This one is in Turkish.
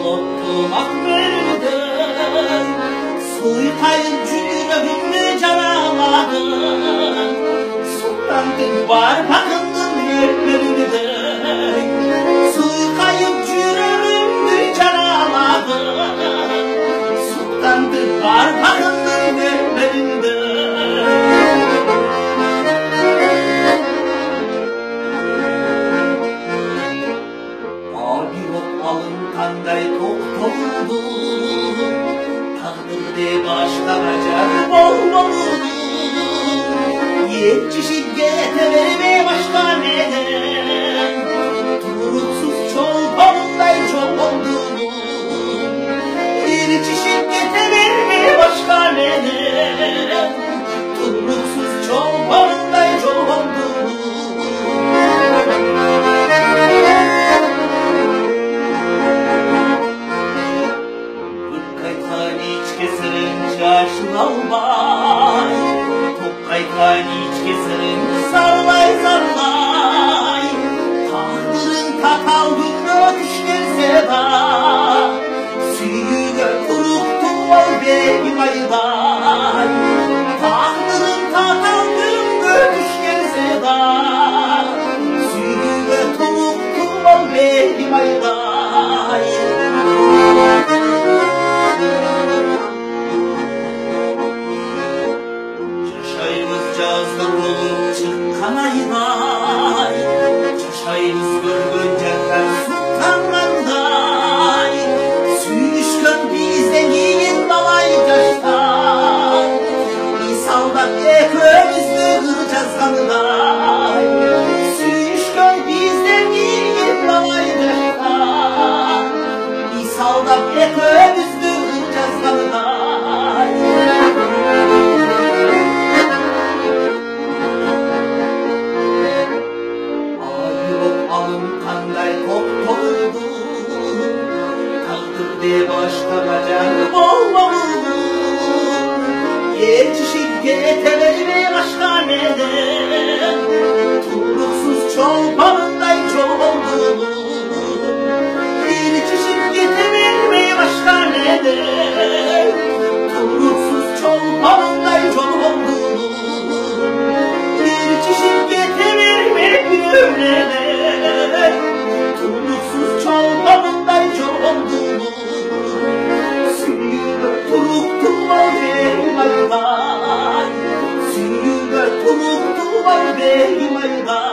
unuttum akberden, suykayıp yüreğimde canaladın. Sultandım var bakındım yerlerinde, suykayıp yüreğimde canaladın. Sultandım var bakındım yerlerinde. Kanday toktoldu, takdirde başlanacak olmalı. Yetişip getirme başka neden, turuksuz çolpanınday çok oldu. Yetişip getirme başka neden, turuksuz çolpanınday çok oldu. Yaşın albay, Tokay kaniç keserin sarlay sarlay. Tahtırın tataldığında ötüşken da, süyüge kuruktu ol benim ayday. Tahtırın tataldığında ötüşken da, süyüge kuruktu ol benim ayday. Yazdır olup çıkan ayday, çaşayız görgün cennet sultanlarday. Süyüşkön bizden yiyin dalay taştan, misalda ekmeğimizde kıracağız kanıday. Süyüşkön bizden yiyin dalay taştan, misalda ekmeğimizde kıracağız kanıday. Kanday toktoldu, takdirde başlanacak olmalı. Yetişip getirme başka neden, turuksuz çolpanınday çok oldu. Yetişip getirme başka neden, turuksuz çolpanınday çok oldu. Yetişip getirme neden, turuksuz çolpanınday çok oldu. Süyüge turuktum al benim ayday, süyüge turuktum al benim ayday.